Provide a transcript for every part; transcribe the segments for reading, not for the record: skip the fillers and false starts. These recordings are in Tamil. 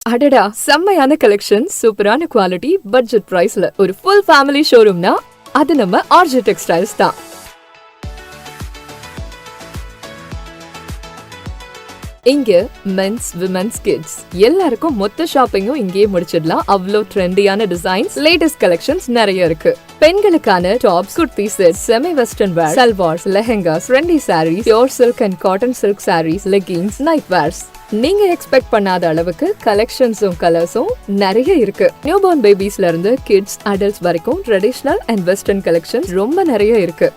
அடடா, செம்மையான கலெக்ஷன், சூப்பரான குவாலிட்டி, பட்ஜெட் பிரைஸ்ல ஒரு ஃபுல் ஃபேமிலி ஷோரூம்னா அது நம்ம ஆர்ஜே டெக்ஸ்டைல்ஸ் தான். இங்க மென்ஸ், விமென்ஸ், கிட்ஸ் எல்லாருக்கும் மொத்த ஷாப்பிங்கும் இங்கேயே முடிச்சிடலாம். அவ்வளோ ட்ரெண்டியான டிசைன்ஸ், லேட்டஸ்ட் கலெக்ஷன்ஸ் நிறைய இருக்கு. பெண்களுக்கான tops, kurti set, semi western wear, salwars, lehengas, trendy saris, pure silk and cotton silk saris, leggings, night wears, நீங்க எக்ஸ்பெக்ட் பண்ணாத அளவுக்கு கலெக்ஷன்ஸும் கலர்ஸும் நிறைய இருக்கு. நியூ பார்ன் பேபிஸ்ல இருந்து கிட்ஸ், அடல்ட்ஸ் வரைக்கும் ட்ரெடிஷனல் அண்ட் வெஸ்டர்ன் கலெக்ஷன்ஸ் ரொம்ப நிறைய இருக்கு.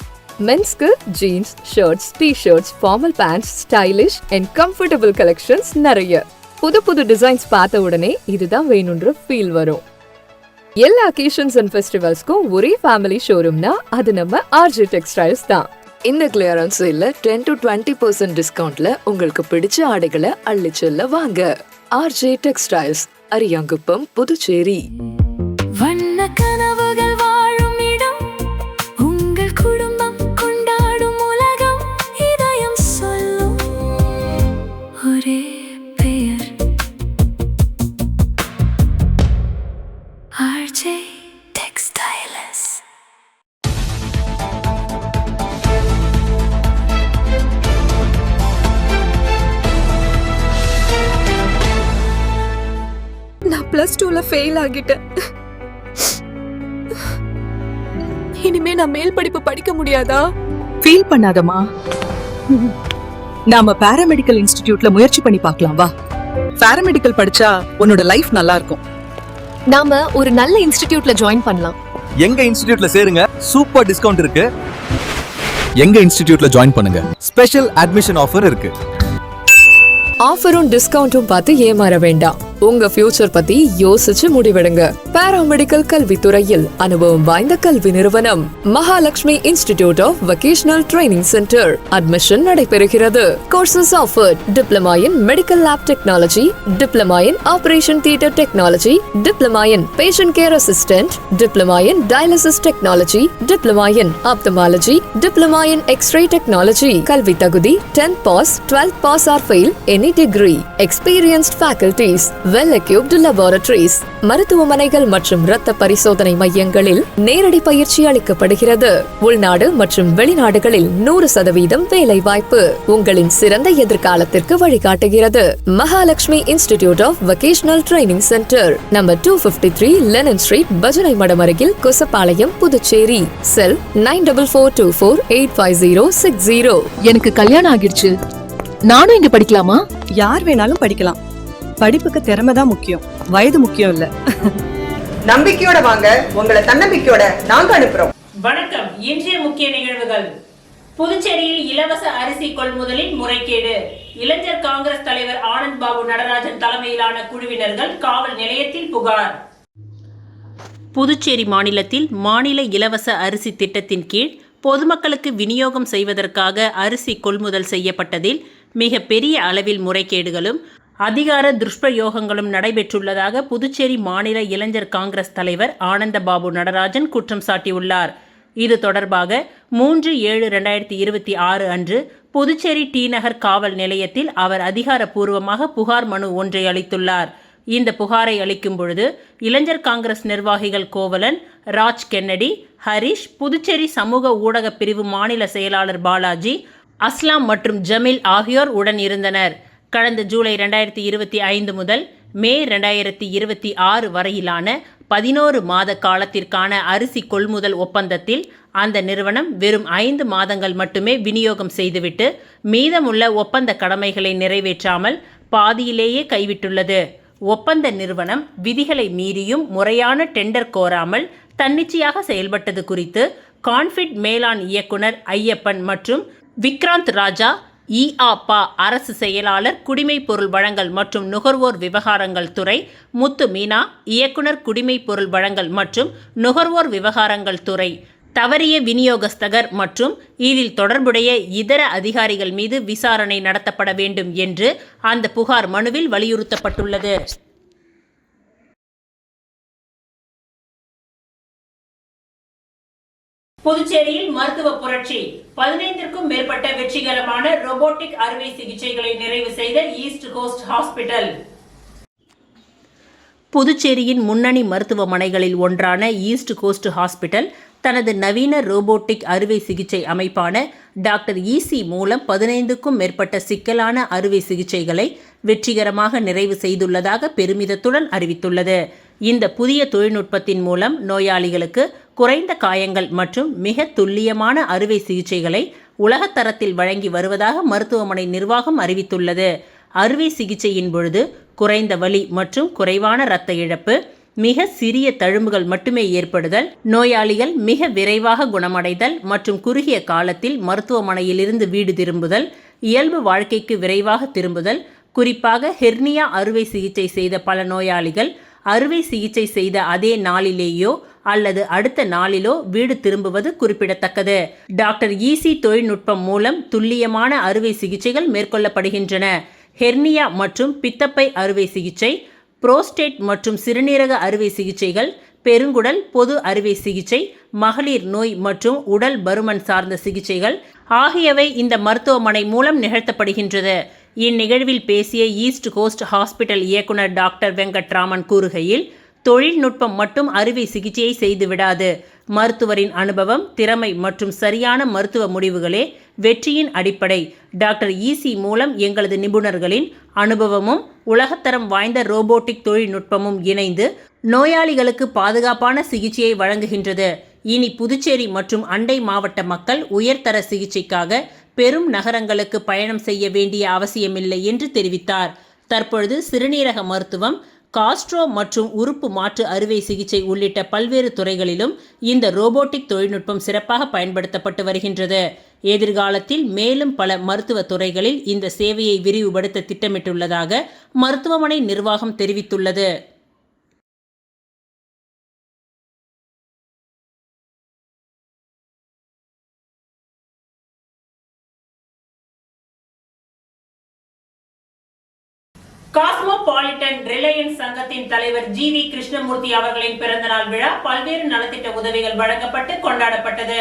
மென்ஸ்க்கு jeans, shirts, T-shirts, formal pants, stylish and comfortable collections நிறைய. புது புது டிசைன்ஸ் பார்த்த உடனே இதுதான் வேணும்ன்ற ஃபீல் வரும். எல்லா அக்கேஷன்ஸ் அண்ட் ஃபெஸ்டிவல்ஸ்க்கும் ஒரே ஃபேமிலி ஷோரூம்னா அது நம்ம ஆர்ஜே டெக்ஸ்டைல்ஸ் தான். இந்த கிளியரன்ஸ் இல்ல 10 to 20% டிஸ்கவுண்ட்ல உங்களுக்கு பிடிச்ச ஆடைகளை அள்ளிச்செல்ல வாங்க. RJ textiles, Ariyankuppam, Puducherry. வண்ண கனவுகள் வாழும் இடம், உங்கள் குடும்பம் கொண்டாடும் உலகம், இதயம் சொல்லும் ஒரே பெயர், ஆர்ஜே டெக்ஸ்டைல்ஸ். நான் +2ல ஃபெயில் ஆகிட்டேன். இனிமே நான் மேல் படிப்பு படிக்க முடியாதா? ஃபீல் பண்ணாதமா, நாம பாராமெடிக்கல் இன்ஸ்டிடியூட்ல முயற்சி பண்ணி பார்க்கலாம் வா. பாராமெடிக்கல் படிச்சா உன்னோட லைஃப் நல்லா இருக்கும். நாம ஒரு நல்ல இன்ஸ்டிடியூட்ல ஜாயின் பண்ணலாம். எங்க இன்ஸ்டிடியூட்ல சேருங்க, சூப்பர் டிஸ்கவுண்ட் இருக்கு. எங்க இன்ஸ்டிடியூட்ல ஜாயின் பண்ணுங்க, ஸ்பெஷல் அட்மிஷன் ஆஃபர் இருக்கு. ஆஃபரும் டிஸ்கவுண்டும் பார்த்து ஏமாற வேண்டாம். உங்க ஃபியூச்சர் பத்தி யோசிச்சு முடிவெடுங்க. பாராமெடிக்கல் கல்வித்துறையில் அனுபவம் வாய்ந்த கல்வி நிறுவனம் Mahalakshmi Institute of Vocational Training Centre. Admission நடைபெறுகிறது. Courses offered: diploma in medical lab technology, diploma in operation theatre technology, diploma in patient care assistant, diploma in dialysis technology, diploma in ophthalmology, diploma in X-ray technology. கல்வி தகுதி 10th pass, 12th pass or fail, any degree. Experienced faculties, well equipped laboratories, மருத்துவமனைகள் மற்றும் இரத்த பரிசோதனை மையங்களில் நேரடி பயிற்சி அளிக்கப்படுகிறது. உள்நாடு மற்றும் வெளிநாடுகளில் 100% வேலை வாய்ப்பு உங்களின் சிறந்த எதிர்காலத்திற்கு வழிகாட்டுகிறது. Mahalakshmi Institute of Vocational Training Centre, number 253 Lenin Street, பஜனை மடம் அருகில், கொசப்பாளையம், புதுச்சேரி. செல் 9442485060. எனக்கு கல்யாணம் ஆகிடுச்சு, நானும் இங்க படிக்கலாமா? யார் வேணாலும் படிக்கலாம். படிப்புக்கு திறமை தான் முக்கியம், வயது முக்கியம் இல்ல. நம்பிக்கையோட வாங்க, உங்களை தன்னம்பிக்கையோட நாங்க அனுப்புறோம். வணக்கம். இன்றைய முக்கிய நிகழ்வுகள்: புதுச்சேரியில் இலவச அரிசி கொள்முதலில் முறைகேடு. இளைஞர் காங்கிரஸ் தலைவர் ஆனந்த் பாபு நடராஜன் தலைமையிலான குழுவினர்கள் காவல் நிலையத்தில் புகார். புதுச்சேரி மாநிலத்தில் மாநில இலவச அரிசி திட்டத்தின் கீழ் பொதுமக்களுக்கு விநியோகம் செய்வதற்காக அரிசி கொள்முதல் செய்யப்பட்டதில் மிக பெரிய அளவில் முறைகேடுகளும் அதிகார துஷ்பிரயோகங்களும் நடைபெற்றுள்ளதாக புதுச்சேரி மாநில இளைஞர் காங்கிரஸ் தலைவர் ஆனந்த பாபு நடராஜன் குற்றம் சாட்டியுள்ளார். இது தொடர்பாக 3/7/2026 அன்று புதுச்சேரி டி நகர் காவல் நிலையத்தில் அவர் அதிகாரப்பூர்வமாக புகார் மனு ஒன்றை அளித்துள்ளார். இந்த புகாரை அளிக்கும் பொழுது இளைஞர் காங்கிரஸ் நிர்வாகிகள் கோவலன், ராஜ் கென்னடி, ஹரிஷ், புதுச்சேரி சமூக ஊடக பிரிவு மாநில செயலாளர் பாலாஜி, அஸ்லாம் மற்றும் ஜமீல் ஆகியோர் உடன் இருந்தனர். கடந்த ஜூலை 2025 முதல் மே 2026 வரையிலான 11 மாத காலத்திற்கான அரிசி கொள்முதல் ஒப்பந்தத்தில் அந்த நிறுவனம் வெறும் 5 மாதங்கள் மட்டுமே விநியோகம் செய்துவிட்டு மீதமுள்ள ஒப்பந்த கடமைகளை நிறைவேற்றாமல் பாதியிலேயே கைவிட்டுள்ளது. ஒப்பந்த நிறுவனம் விதிகளை மீறியும் முறையான டெண்டர் கோராமல் தன்னிச்சையாக செயல்பட்டது குறித்து கான்ஃபிட் மேலாண் இயக்குனர் ஐயப்பன் மற்றும் விக்ராந்த் ராஜா, இஆபா அரசு செயலாளர் குடிமைப் பொருள் வழங்கல் மற்றும் நுகர்வோர் விவகாரங்கள் துறை முத்து மீனா, இயக்குனர் குடிமைப் பொருள் வழங்கல் மற்றும் நுகர்வோர் விவகாரங்கள் துறை தவறிய விநியோகஸ்தகர் மற்றும் இதில் தொடர்புடைய இதர அதிகாரிகள் மீது விசாரணை நடத்தப்பட வேண்டும் என்று அந்த புகார் மனுவில் வலியுறுத்தப்பட்டுள்ளது. புதுச்சேரியில் மருத்துவ புரட்சி. 15க்கும் மேற்பட்ட வெற்றிகரமான ரோபோட்டிக் அறுவை சிகிச்சைகளை நிறைவு செய்த ஈஸ்ட் கோஸ்ட் ஹாஸ்பிட்டல். புதுச்சேரியின் முன்னணி மருத்துவமனைகளில் ஒன்றான ஈஸ்ட் கோஸ்ட் ஹாஸ்பிட்டல் தனது நவீன ரோபோட்டிக் அறுவை சிகிச்சை அமைப்பான டாக்டர் ஈசி மூலம் 15க்கும் மேற்பட்ட சிக்கலான அறுவை சிகிச்சைகளை வெற்றிகரமாக நிறைவு செய்துள்ளதாக பெருமிதத்துடன் அறிவித்துள்ளது. இந்த புதிய தொழில்நுட்பத்தின் மூலம் நோயாளிகளுக்கு குறைந்த காயங்கள் மற்றும் மிக துல்லியமான அறுவை சிகிச்சைகளை உலகத்தரத்தில் வழங்கி வருவதாக மருத்துவமனை நிர்வாகம் அறிவித்துள்ளது. அறுவை சிகிச்சையின் பொழுது குறைந்த வலி மற்றும் குறைவான இரத்த இழப்பு, மிக சிறிய தழும்புகள் மட்டுமே ஏற்படுதல், நோயாளிகள் மிக விரைவாக குணமடைதல் மற்றும் குறுகிய காலத்தில் மருத்துவமனையிலிருந்து வீடு திரும்புதல், இயல்பு வாழ்க்கைக்கு விரைவாக திரும்புதல். குறிப்பாக ஹெர்னியா அறுவை சிகிச்சை செய்த பல நோயாளிகள் அறுவை சிகிச்சை செய்த அதே நாளிலேயோ அல்லது அடுத்த நாளிலோ வீடு திரும்புவது குறிப்பிடத்தக்கது. டாக்டர் ஈசி தொழில்நுட்பம் மூலம் துல்லியமான அறுவை சிகிச்சைகள் மேற்கொள்ளப்படுகின்றன. ஹெர்னியா மற்றும் பித்தப்பை அறுவை சிகிச்சை, புரோஸ்டேட் மற்றும் சிறுநீரக அறுவை சிகிச்சைகள், பெருங்குடல் பொது அறுவை சிகிச்சை, மகளிர் நோய் மற்றும் உடல் பருமன் சார்ந்த சிகிச்சைகள் ஆகியவை இந்த மருத்துவமனை மூலம் நிகழ்த்தப்படுகின்றது. இந்நிகழ்வில் பேசிய ஈஸ்ட் கோஸ்ட் ஹாஸ்பிட்டல் இயக்குனர் டாக்டர் வெங்கட்ராமன் கூறுகையில், தொழில்நுட்பம் மட்டும் அறுவை சிகிச்சையை செய்துவிடாது. மருத்துவரின் அனுபவம், திறமை மற்றும் சரியான மருத்துவ முடிவுகளே வெற்றியின் அடிப்படை. டாக்டர் ஈசி மூலம் எங்களது நிபுணர்களின் அனுபவமும் உலகத்தரம் வாய்ந்த ரோபோட்டிக் தொழில்நுட்பமும் இணைந்து நோயாளிகளுக்கு பாதுகாப்பான சிகிச்சையை வழங்குகின்றது. இனி புதுச்சேரி மற்றும் அண்டை மாவட்ட மக்கள் உயர்தர சிகிச்சைக்காக பெரும் நகரங்களுக்கு பயணம் செய்ய வேண்டிய அவசியமில்லை என்று தெரிவித்தார். தற்பொழுது சிறுநீரக மருத்துவம், காஸ்ட்ரோ மற்றும் உறுப்பு மாற்று அறுவை சிகிச்சை உள்ளிட்ட பல்வேறு துறைகளிலும் இந்த ரோபோட்டிக் தொழில்நுட்பம் சிறப்பாக பயன்படுத்தப்பட்டு வருகின்றது. எதிர்காலத்தில் மேலும் பல மருத்துவ துறைகளில் இந்த சேவையை விரிவுபடுத்த திட்டமிட்டுள்ளதாக மருத்துவமனை நிர்வாகம் தெரிவித்துள்ளது. காஸ்மோபாலிட்டன் ரிலையன்ஸ் சங்கத்தின் தலைவர் ஜி.வி. கிருஷ்ணமூர்த்தி அவர்களின் பிறந்தநாள் விழா பல்வேறு நலத்திட்ட உதவிகள் வழங்கப்பட்டு கொண்டாடப்பட்டது.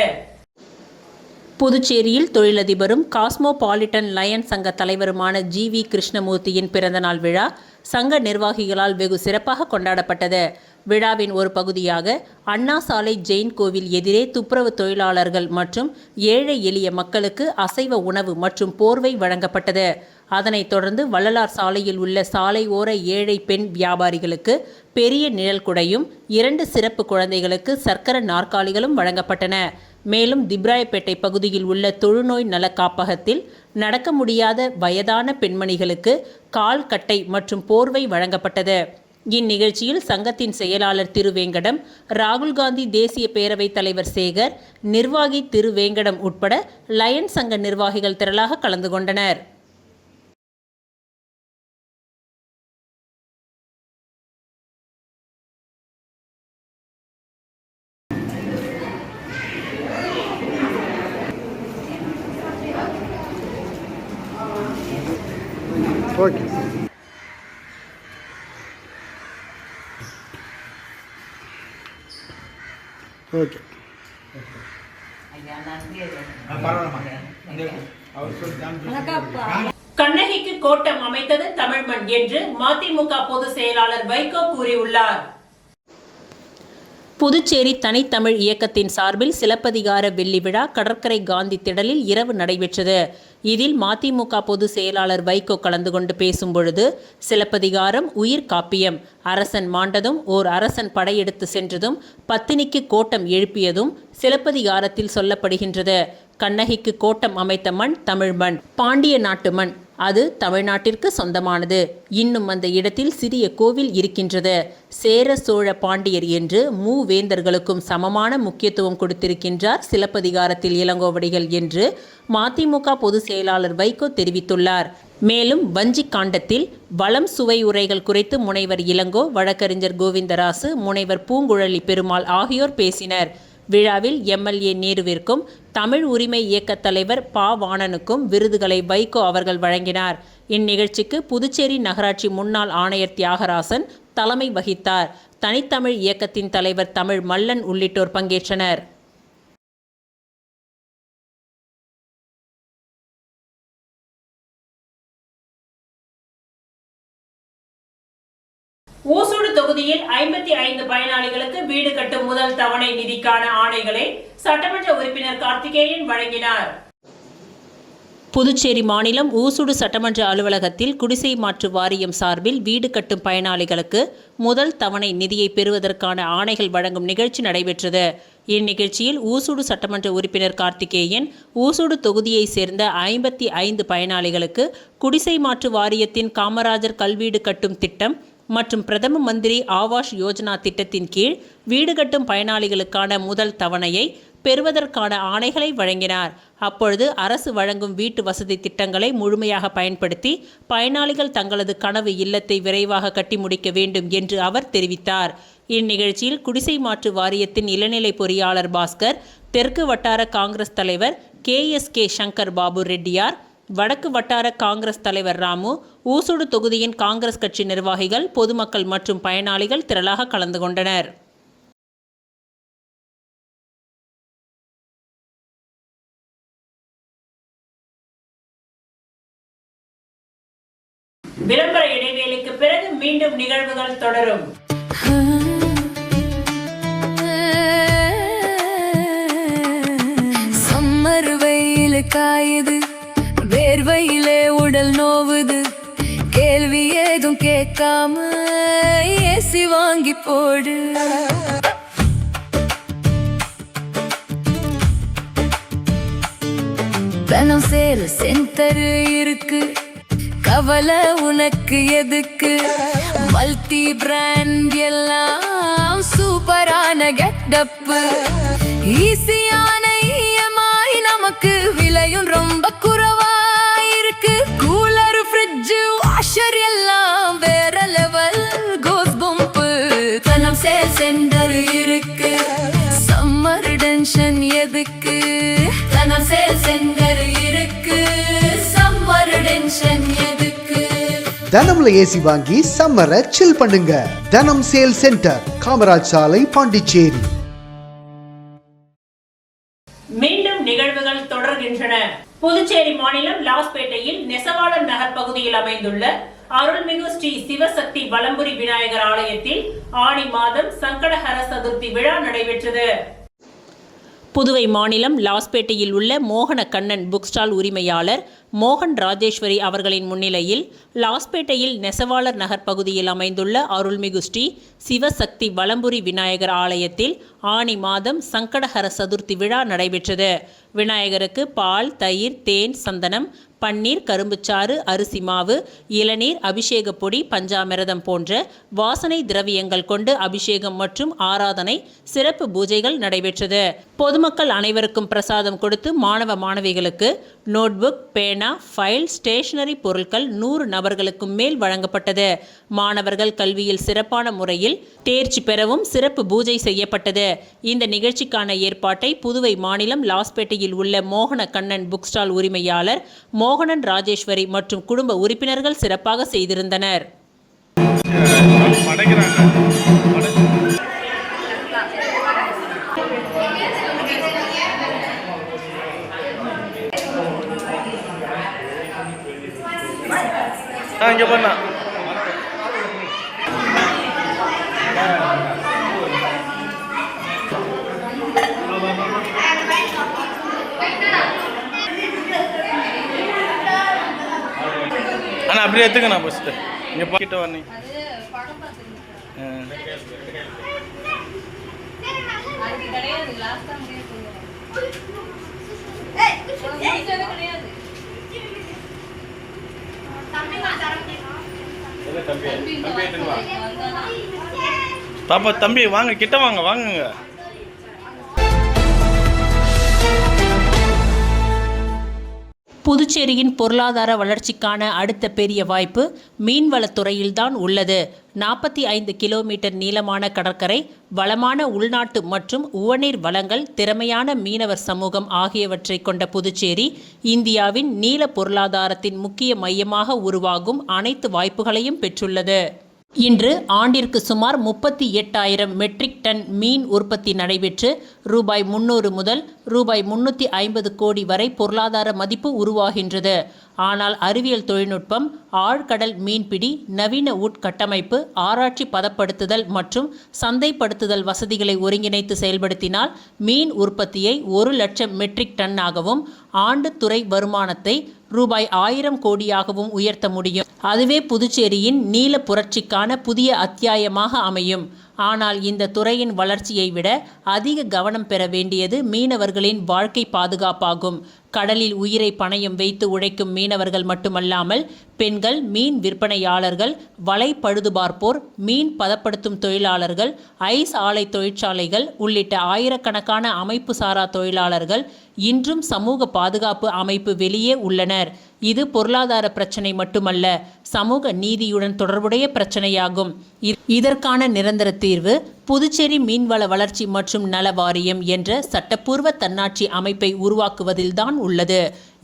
புதுச்சேரியில் தொழிலதிபரும் காஸ்மோபாலிட்டன் லயன்ஸ் சங்க தலைவருமான ஜி.வி. கிருஷ்ணமூர்த்தியின் பிறந்தநாள் விழா சங்க நிர்வாகிகளால் வெகு சிறப்பாக கொண்டாடப்பட்டது. விழாவின் ஒரு பகுதியாக அண்ணா சாலை ஜெயின் கோவில் எதிரே துப்புரவு தொழிலாளர்கள் மற்றும் ஏழை எளிய மக்களுக்கு அசைவ உணவு மற்றும் போர்வை வழங்கப்பட்டது. அதனைத் தொடர்ந்து வள்ளலார் சாலையில் உள்ள சாலை ஓர ஏழை பெண் வியாபாரிகளுக்கு பெரிய நிழல் குடையும் 2 சிறப்பு குழந்தைகளுக்கு சர்க்கர நாற்காலிகளும் வழங்கப்பட்டன. மேலும் திப்ராயப்பேட்டை பகுதியில் உள்ள தொழுநோய் நல காப்பகத்தில் நடக்க முடியாத வயதான பெண்மணிகளுக்கு கால் கட்டை மற்றும் போர்வை வழங்கப்பட்டது. இந்நிகழ்ச்சியில் சங்கத்தின் செயலாளர் திருவேங்கடம், ராகுல் காந்தி தேசிய பேரவைத் தலைவர் சேகர், நிர்வாகி திருவேங்கடம் உட்பட லயன்ஸ் சங்க நிர்வாகிகள் திரளாக கலந்து கொண்டனர். ஓகே ஓகே கண்ணகிக்கு கோட்டம் அமைத்தது தமிழ்மண் என்று மதிமுக பொதுச் செயலாளர் வைகோ கூறியுள்ளார். புதுச்சேரி தனித்தமிழ் இயக்கத்தின் சார்பில் சிலப்பதிகார வெள்ளி விழா கடற்கரை காந்தி திடலில் இரவு நடைபெற்றது. இதில் மதிமுக பொதுச் செயலாளர் வைகோ கலந்து கொண்டு பேசும் பொழுது, சிலப்பதிகாரம் உயிர் காப்பியம், அரசன் மாண்டதும் ஓர் அரசன் படையெடுத்து சென்றதும் பத்தினிக்கு கோட்டம் எழுப்பியதும் சிலப்பதிகாரத்தில் சொல்லப்படுகின்றது. கண்ணகிக்கு கோட்டம் அமைத்த மண் தமிழ் மண், பாண்டிய நாட்டு மண். அது தமிழ்நாட்டிற்கு சொந்தமானது. இன்னும் அந்த இடத்தில் சிறிய கோவில் இருக்கின்றது. சேர சோழ பாண்டியர் என்று மூவேந்தர்களுக்கும் சமமான முக்கியத்துவம் கொடுத்திருக்கின்றார் சிலப்பதிகாரத்தில் இளங்கோவடிகள் என்று மதிமுக பொதுச் செயலாளர் வைகோ தெரிவித்துள்ளார். மேலும் வஞ்சி காண்டத்தில் வளம் சுவை உரைகள் குறித்து முனைவர் இளங்கோ, வழக்கறிஞர் கோவிந்தராசு, முனைவர் பூங்குழலி பெருமாள் ஆகியோர் பேசினர். விழாவில் எம்எல்ஏ நேருவிற்கும் தமிழ் உரிமை இயக்க தலைவர் பா. வாணனுக்கும் விருதுகளை வைகோ அவர்கள் வழங்கினார். இந்நிகழ்ச்சிக்கு புதுச்சேரி நகராட்சி முன்னாள் ஆணையர் தியாகராசன் தலைமை வகித்தார். தனித்தமிழ் இயக்கத்தின் தலைவர் தமிழ் மல்லன் உள்ளிட்டோர் பங்கேற்றனர். ஊசூடு தொகுதியில் 55 பயனாளிகளுக்கு வீடு கட்டும் முதல் தவணை நிதிக்கான ஆணைகளை சட்டமன்ற உறுப்பினர் கார்த்திகேயன் வழங்கினார். புதுச்சேரி மாநிலம் ஊசுடு சட்டமன்ற அலுவலகத்தில் குடிசை மாற்று வாரியம் சார்பில் வீடு கட்டும் பயனாளிகளுக்கு முதல் தவணை நிதியை பெறுவதற்கான ஆணைகள் வழங்கும் நிகழ்ச்சி நடைபெற்றது. இந்நிகழ்ச்சியில் ஊசுடு சட்டமன்ற உறுப்பினர் கார்த்திகேயன் ஊசுடு தொகுதியைச் சேர்ந்த 55 பயனாளிகளுக்கு குடிசை மாற்று வாரியத்தின் காமராஜர் கல்வீடு கட்டும் திட்டம் மற்றும் பிரதம மந்திரி ஆவாஸ் யோஜனா திட்டத்தின் கீழ் வீடு கட்டும் பயனாளிகளுக்கான முதல் தவணையை பெறுவதற்கான ஆணைகளை வழங்கினார். அப்பொழுது அரசு வழங்கும் வீட்டு வசதி திட்டங்களை முழுமையாக பயன்படுத்தி பயனாளிகள் தங்களது கனவு இல்லத்தை விரைவாக கட்டி முடிக்க வேண்டும் என்று அவர் தெரிவித்தார். இந்நிகழ்ச்சியில் குடிசை மாற்று வாரியத்தின் இளநிலை பொறியாளர் பாஸ்கர், தெற்கு வட்டார காங்கிரஸ் தலைவர் KSK சங்கர் பாபு ரெட்டியார், வடக்கு வட்டார காங்கிரஸ் தலைவர் ராமு, ஊசுடு தொகுதியின் காங்கிரஸ் கட்சி நிர்வாகிகள், பொதுமக்கள் மற்றும் பயனாளிகள் திரளாக கலந்து கொண்டனர். விளம்பர இடைவேளைக்கு பிறகு மீண்டும் நிகழ்வுகள் தொடரும். சம்மர் வெயில் காயுது, வேர்வையிலே உடல் நோவுது, கேள்வி ஏதும் கேட்காம ஏசி வாங்கி போடு. தனம் சேல சென்டர் இருக்கு, கவலை உனக்கு எதுக்கு? மல்டி பிராண்ட் எல்லாம் சூப்பரான கெட்டப், ஈஸியான EMI, நமக்கு விலையும் ரொம்ப குறைவா இருக்கு. கூலர், ஃப்ரிட்ஜ், வாஷர் எல்லாம் வேற லெவல் கோஸ் பம்பு. தனம் சேல் சென்டர் இருக்கு, சம்மர் டென்ஷன் எதுக்கு? தனம் சேல் சென்டர் இருக்கு, சம்மர் டென்ஷன் எதுக்கு? தனம்ல ஏசி வாங்கி சம்மரை சில் பண்ணுங்க. தனம் சேல் சென்டர், காமராஜ் சாலை, பாண்டிச்சேரி. மீண்டும் நிகழ்வுகள் தொடர்கின்றன. புதுச்சேரி மாநிலம் லாஸ்பேட்டையில் நெசவாளர் நகர் பகுதியில் அமைந்துள்ள அருள்மிகு ஸ்ரீ சிவசக்தி வலம்புரி விநாயகர் ஆலயத்தில் ஆடி மாதம் சங்கடஹர சதுர்த்தி விழா நடைபெற்றது. புதுவை மாநிலம் லாஸ்பேட்டையில் உள்ள மோகன கண்ணன் புக் ஸ்டால் உரிமையாளர் மோகன் ராஜேஸ்வரி அவர்களின் முன்னிலையில் லாஸ்பேட்டையில் நெசவாளர் நகர் பகுதியில் அமைந்துள்ள அருள்மிகு ஸ்ரீ சிவசக்தி வலம்புரி விநாயகர் ஆலயத்தில் ஆனி மாதம் சங்கடஹர சதுர்த்தி விழா நடைபெற்றது. விநாயகருக்கு பால், தயிர், தேன், சந்தனம், பன்னீர், கரும்புச்சாறு, அரிசி மாவு, இளநீர், அபிஷேக பொடி, பஞ்சாமிரதம் போன்ற வாசனை திரவியங்கள் கொண்டு அபிஷேகம் மற்றும் ஆராதனை, சிறப்பு பூஜைகள் நடைபெற்றது. பொதுமக்கள் அனைவருக்கும் பிரசாதம் கொடுத்து மாணவ மாணவிகளுக்கு நோட்புக், பேனா, ஃபைல், ஸ்டேஷனரி பொருட்கள் 100 நபர்களுக்கும் மேல் வழங்கப்பட்டது. மாணவர்கள் கல்வியில் சிறப்பான முறையில் தேர்ச்சி பெறவும் சிறப்பு பூஜை செய்யப்பட்டது. இந்த நிகழ்ச்சிக்கான ஏற்பாட்டை புதுவை மாநிலம் லாஸ்பேட்டையில் உள்ள மோகன கண்ணன் புக் ஸ்டால் உரிமையாளர் மோகனன் ராஜேஸ்வரி மற்றும் குடும்ப உறுப்பினர்கள் சிறப்பாக செய்திருந்தனர். இங்க பண்ணா அண்ணா அப்படியே எடுத்துக்கண்ணா ஃபஸ்ட்டு இங்கே பாக்கிட்ட வரணும். பாப்பா தம்பி வாங்க, கிட்ட வாங்க, வாங்குங்க. புதுச்சேரியின் பொருளாதார வளர்ச்சிக்கான அடுத்த பெரிய வாய்ப்பு மீன்வளத்துறையில்தான் உள்ளது. 45 கிலோமீட்டர் நீளமான கடற்கரை, வளமான உள்நாட்டு மற்றும் உவர்நீர் வளங்கள், திறமையான மீனவர் சமூகம் ஆகியவற்றை கொண்ட புதுச்சேரி இந்தியாவின் நீல பொருளாதாரத்தின் முக்கிய மையமாக உருவாகும் அனைத்து வாய்ப்புகளையும் பெற்றுள்ளது. இன்று ஆண்டிற்கு சுமார் 38,000 மெட்ரிக் டன் மீன் உற்பத்தி நடைபெற்று ரூபாய் 300 முதல் ரூபாய் 350 கோடி வரை பொருளாதார மதிப்பு உருவாகின்றது. ஆனால் அறிவியல் தொழில்நுட்பம், ஆழ்கடல் மீன்பிடி, நவீன உட்கட்டமைப்பு, ஆராய்ச்சி, பதப்படுத்துதல் மற்றும் சந்தைப்படுத்துதல் வசதிகளை ஒருங்கிணைத்து செயல்படுத்தினால் மீன் உற்பத்தியை 1,00,000 மெட்ரிக் டன்னாகவும் ஆண்டு துறை வருமானத்தை ரூபாய் 1000 கோடியாகவும் உயர்த்த முடியும். அதுவே புதுச்சேரியின் நீல புரட்சிக்கான புதிய அத்தியாயமாக அமையும். ஆனால் இந்த துறையின் வளர்ச்சியை விட அதிக கவனம் பெற வேண்டியது மீனவர்களின் வாழ்க்கை பாதுகாப்பாகும். கடலில் உயிரை பணயம் வைத்து உழைக்கும் மீனவர்கள் மட்டுமல்லாமல் பெண்கள், மீன் விற்பனையாளர்கள், வலை பழுதுபார்ப்போர், மீன் பதப்படுத்தும் தொழிலாளர்கள், ஐஸ் ஆலை தொழிற்சாலைகள் உள்ளிட்ட ஆயிரக்கணக்கான அமைப்பு சாரா தொழிலாளர்கள் இன்றும் சமூக பாதுகாப்பு அமைப்பு வெளியே உள்ளனர். இது பொருளாதார பிரச்சனை மட்டுமல்ல, சமூக நீதியுடன் தொடர்புடைய பிரச்சனையாகும். இதற்கான நிரந்தர தீர்வு புதுச்சேரி மீன்வள வளர்ச்சி மற்றும் நல வாரியம் என்ற சட்டப்பூர்வ தன்னாட்சி அமைப்பை உருவாக்குவதில்தான் உள்ளது.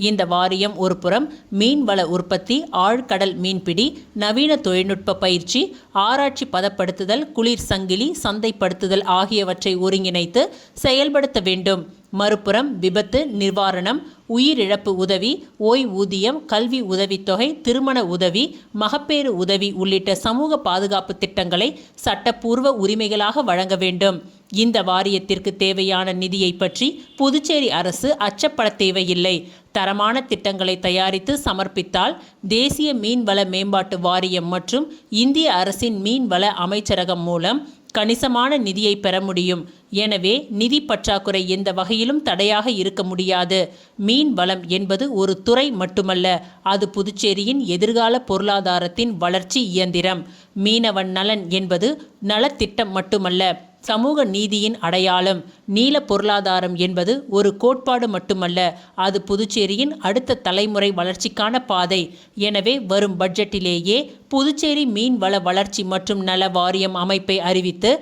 இந்த வாரியம் ஒருபுறம் மீன்வள உற்பத்தி, ஆழ்கடல் மீன்பிடி, நவீன தொழில்நுட்ப பயிற்சி, ஆராய்ச்சி, பதப்படுத்துதல், குளிர் சங்கிலி, சந்தைப்படுத்துதல் ஆகியவற்றை ஒருங்கிணைத்து செயல்படுத்த வேண்டும். மறுபுறம் விபத்து நிவாரணம், உயிரிழப்பு உதவி, ஓய்வூதியம், கல்வி உதவித்தொகை, திருமண உதவி, மகப்பேறு உதவி உள்ளிட்ட சமூக பாதுகாப்பு திட்டங்களை சட்டப்பூர்வ உரிமைகளாக வழங்க வேண்டும். இந்த வாரியத்திற்கு தேவையான நிதியை பற்றி புதுச்சேரி அரசு அச்சப்பட தேவையில்லை. தரமான திட்டங்களை தயாரித்து சமர்ப்பித்தால் தேசிய மீன்வள மேம்பாட்டு வாரியம் மற்றும் இந்திய அரசின் மீன்வள அமைச்சரகம் மூலம் கணிசமான நிதியை பெற முடியும். எனவே நிதி பற்றாக்குறை எந்த வகையிலும் தடையாக இருக்க முடியாது. மீன் வளம் என்பது ஒரு துறை மட்டுமல்ல, அது புதுச்சேரியின் எதிர்கால பொருளாதாரத்தின் வளர்ச்சி இயந்திரம். மீனவன் நலன் என்பது நலத்திட்டம் மட்டுமல்ல, சமூக நீதியின் அடையாளம். நீல பொருளாதாரம் என்பது ஒரு கோட்பாடு மட்டுமல்ல, அது புதுச்சேரியின் அடுத்த தலைமுறை வளர்ச்சிக்கான பாதை. எனவே வரும் பட்ஜெட்டிலேயே புதுச்சேரி மீன்வள வளர்ச்சி மற்றும் நல வாரியம் அமைப்பை அறிவித்து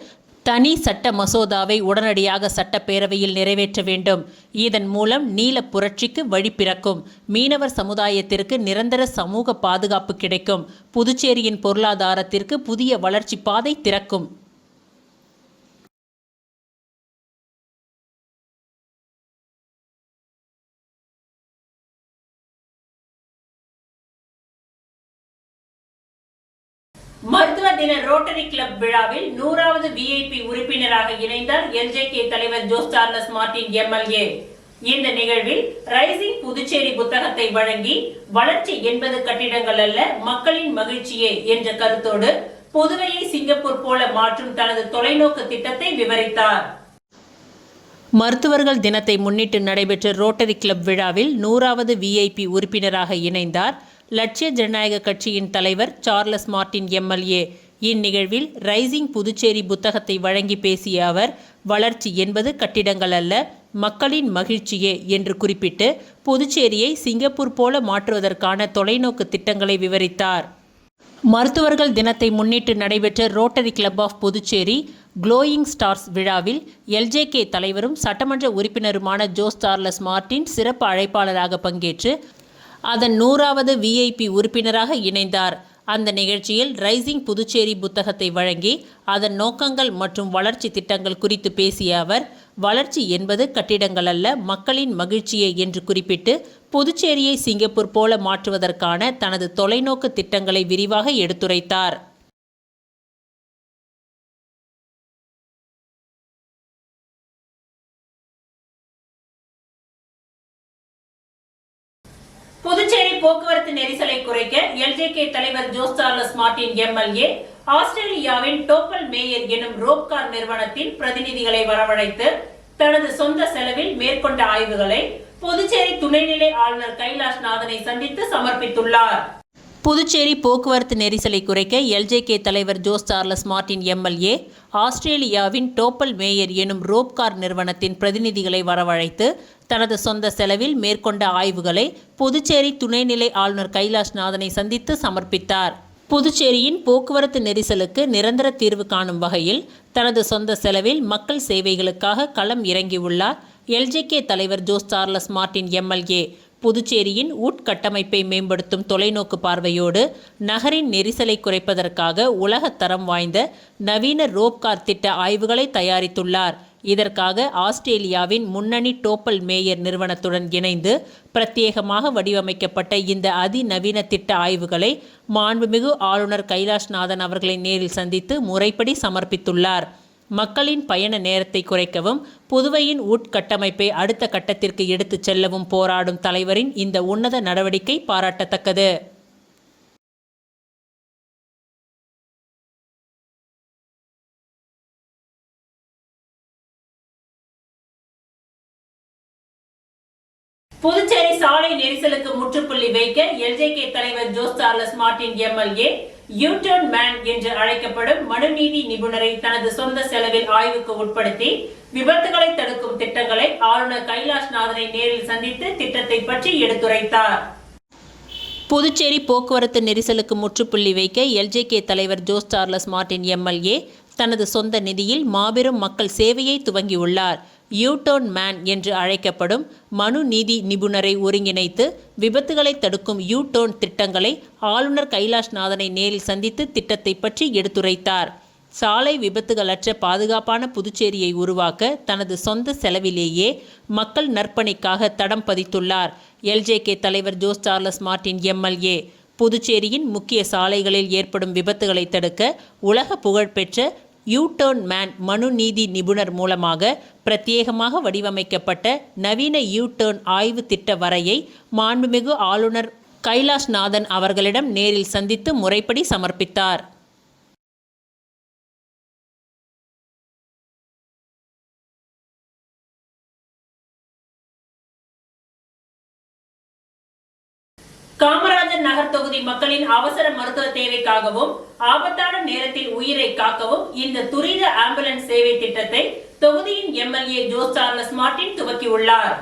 தனி சட்ட மசோதாவை உடனடியாக சட்டப்பேரவையில் நிறைவேற்ற வேண்டும். இதன் மூலம் நீல புரட்சிக்கு வழி பிறக்கும். மீனவர் சமுதாயத்திற்கு நிரந்தர சமூக பாதுகாப்பு கிடைக்கும். புதுச்சேரியின் பொருளாதாரத்திற்கு புதிய வளர்ச்சி பாதை திறக்கும். மருத்துவ தின ரோட்டரி கிளப் விழாவில் 100வது VIP உறுப்பினராக இணைந்தார் LJK தலைவர் ஜோஸ் சார்லஸ் மார்டின் MLA. இந்த நிகழ்வில் ரைசிங் புதுச்சேரி புத்தகத்தை வழங்கி வளர்ச்சி என்பது கட்டிடங்கள் அல்ல, மக்களின் மகிழ்ச்சியே என்ற கருத்தோடு புதுவையை சிங்கப்பூர் போல மாற்றும் தனது தொலைநோக்கு திட்டத்தை விவரித்தார். மருத்துவர்கள் தினத்தை முன்னிட்டு நடைபெற்ற ரோட்டரி கிளப் விழாவில் 100வது VIP உறுப்பினராக இணைந்தார் லட்சிய ஜனநாயக கட்சியின் தலைவர் சார்லஸ் மார்டின் MLA. இந்நிகழ்வில் ரைசிங் புதுச்சேரி புத்தகத்தை வழங்கி பேசிய அவர், வளர்ச்சி என்பது கட்டிடங்கள் அல்ல, மக்களின் மகிழ்ச்சியே என்று குறிப்பிட்டு புதுச்சேரியை சிங்கப்பூர் போல மாற்றுவதற்கான தொலைநோக்கு திட்டங்களை விவரித்தார். மருத்துவர்கள் தினத்தை முன்னிட்டு நடைபெற்ற Rotary Club of Puducherry glowing stars விழாவில் LJK தலைவரும் சட்டமன்ற உறுப்பினருமான ஜோஸ் சார்லஸ் மார்டின் சிறப்பு அழைப்பாளராக பங்கேற்று அதன் 100வது VIP உறுப்பினராக இணைந்தார். அந்த நிகழ்ச்சியில் ரைசிங் புதுச்சேரி புத்தகத்தை வழங்கி அதன் நோக்கங்கள் மற்றும் வளர்ச்சி திட்டங்கள் குறித்து பேசிய அவர், வளர்ச்சி என்பது கட்டிடங்கள் அல்ல, மக்களின் மகிழ்ச்சியே என்று குறிப்பிட்டு புதுச்சேரியை சிங்கப்பூர் போல மாற்றுவதற்கான தனது தொலைநோக்கு திட்டங்களை விரிவாக எடுத்துரைத்தார். புதுச்சேரி போக்குவரத்து நெரிசலை குறைக்க LJK தலைவர் ஜோஸ் சார்லஸ் மார்டின் MLA ஆஸ்திரேலியாவின் டோப்பல் மேயர் எனும் ரோப்கார் நிறுவனத்தின் பிரதிநிதிகளை வரவழைத்து தனது சொந்த செலவில் மேற்கொண்ட ஆய்வுகளை புதுச்சேரி துணைநிலை ஆளுநர் கைலாஷ் நாதனை சந்தித்து சமர்ப்பித்துள்ளார். புதுச்சேரி போக்குவரத்து நெரிசலை குறைக்க LJK தலைவர் ஜோஸ் சார்லஸ் மார்டின் MLA ஆஸ்திரேலியாவின் டோப்பல் மேயர் எனும் ரோப்கார் நிறுவனத்தின் பிரதிநிதிகளை வரவழைத்து தனது சொந்த செலவில் மேற்கொண்ட ஆய்வுகளை புதுச்சேரி துணைநிலை ஆளுநர் கைலாஷ் நாதனை சந்தித்து சமர்ப்பித்தார். புதுச்சேரியின் போக்குவரத்து நெரிசலுக்கு நிரந்தர தீர்வு காணும் வகையில் தனது சொந்த செலவில் மக்கள் சேவைகளுக்காக களம் இறங்கியுள்ளார் LJK தலைவர் ஜோஸ் சார்லஸ் மார்டின் MLA. புதுச்சேரியின் உட்கட்டமைப்பை மேம்படுத்தும் தொலைநோக்கு பார்வையோடு நகரின் நெரிசலை குறைப்பதற்காக உலகத்தரம் வாய்ந்த நவீன ரோப்கார் திட்ட ஆய்வுகளை தயாரித்துள்ளார். இதற்காக ஆஸ்திரேலியாவின் முன்னணி டோப்பல் மேயர் நிறுவனத்துடன் இணைந்து பிரத்யேகமாக வடிவமைக்கப்பட்ட இந்த அதிநவீன திட்ட ஆய்வுகளை மாண்புமிகு ஆளுநர் கைலாஷ்நாதன் அவர்களை நேரில் சந்தித்து முறைப்படி சமர்ப்பித்துள்ளார். மக்களின் பயண நேரத்தை குறைக்கவும் புதுவையின் உட்கட்டமைப்பை அடுத்த கட்டத்திற்கு எடுத்துச் செல்லவும் போராடும் தலைவரின் இந்த உன்னத நடவடிக்கை பாராட்டத்தக்கது. புதுச்சேரி சாலை நெரிசலுக்கு முற்றுப்புள்ளி வைக்க எல்ஜேகே தலைவர் Jose Charles Martin MLA U-turn man என்று அழைக்கப்படும் மனுநீதி நிபுணரை தனது சொந்த செலவில் ஆய்வுக்கு உட்படுத்தி விபத்துகளை தடுக்கும் திட்டங்களை ஆளுநர் கைலாஷ்நாதனை நேரில் சந்தித்து திட்டத்தை பற்றி எடுத்துரைத்தார். புதுச்சேரி போக்குவரத்து நெரிசலுக்கு முற்றுப்புள்ளி வைக்க எல்ஜேகே தலைவர் ஜோஸ் சார்லஸ் மார்டின் எம்எல்ஏ தனது சொந்த நிதியில் மாபெரும் மக்கள் சேவையை துவங்கியுள்ளார். யூ-டர்ன் மேன் என்று அழைக்கப்படும் மனு நீதி நிபுணரை ஒருங்கிணைத்து விபத்துகளை தடுக்கும் யூ-டர்ன் திட்டங்களை ஆளுநர் கைலாஷ்நாதனை நேரில் சந்தித்து திட்டத்தை பற்றி எடுத்துரைத்தார். சாலை விபத்துகளற்ற பாதுகாப்பான புதுச்சேரியை உருவாக்க தனது சொந்த செலவிலேயே மக்கள் நற்பணிக்காக தடம் பதித்துள்ளார் எல்ஜேகே தலைவர் ஜோஸ் சார்லஸ் மார்டின் எம்எல்ஏ. புதுச்சேரியின் முக்கிய சாலைகளில் ஏற்படும் விபத்துகளை தடுக்க உலக புகழ்பெற்ற யூ-டர்ன் மேன் மனு நீதி நிபுணர் மூலமாக பிரத்யேகமாக வடிவமைக்கப்பட்ட நவீன யூ-டர்ன் ஆய்வு திட்ட வரையை மாண்புமிகு ஆளுநர் கைலாஷ்நாதன் அவர்களிடம் நேரில் சந்தித்து முறைப்படி சமர்ப்பித்தார். காமராஜர் நகர் தொகுதி மக்களின் அவசர மருத்துவ தேவைக்காகவும் ஆபத்தான நேரத்தில் உயிரை காக்கவும் இந்த துரித ஆம்புலன்ஸ் சேவை திட்டத்தை தொகுதியின் எம்எல்ஏ ஜோஸ் சார்லஸ் மார்டின் துவக்கியுள்ளார்.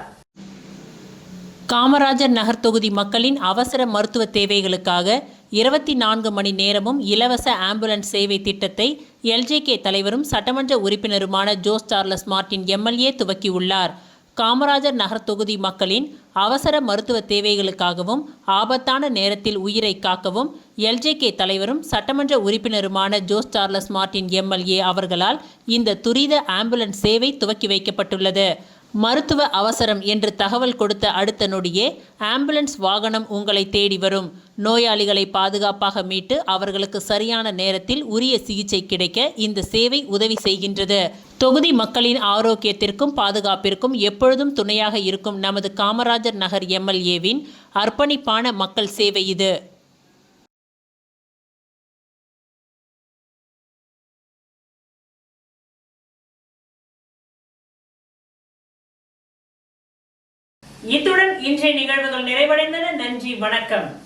காமராஜர் நகர் தொகுதி மக்களின் அவசர மருத்துவ தேவைகளுக்காக 24 மணி நேரமும் இலவச ஆம்புலன்ஸ் சேவை திட்டத்தை எல்ஜேகே தலைவரும் சட்டமன்ற உறுப்பினருமான ஜோஸ் சார்லஸ் மார்டின் எம்எல்ஏ துவக்கியுள்ளார். காமராஜர் நகர் தொகுதி மக்களின் அவசர மருத்துவ தேவைகளுக்காகவும் ஆபத்தான நேரத்தில் உயிரை காக்கவும் எல்ஜேகே தலைவரும் சட்டமன்ற உறுப்பினருமான ஜோஸ் சார்லஸ் மார்டின் எம்எல்ஏ அவர்களால் இந்த துரித ஆம்புலன்ஸ் சேவை துவக்கி வைக்கப்பட்டுள்ளது. மருத்துவ அவசரம் என்று தகவல் கொடுத்த அடுத்த நொடியே ஆம்புலன்ஸ் வாகனம் உங்களை தேடி வரும். நோயாளிகளை பாதுகாப்பாக மீட்டு அவர்களுக்கு சரியான நேரத்தில் உரிய சிகிச்சை கிடைக்க இந்த சேவை உதவி செய்கின்றது. தொகுதி மக்களின் ஆரோக்கியத்திற்கும் பாதுகாப்பிற்கும் எப்பொழுதும் துணையாக இருக்கும் நமது காமராஜர் நகர் எம்எல்ஏவின் அர்ப்பணிப்பான மக்கள் சேவை இது. இத்துடன் இன்றைய நிகழ்வுகள் நிறைவடைந்தன. நன்றி, வணக்கம்.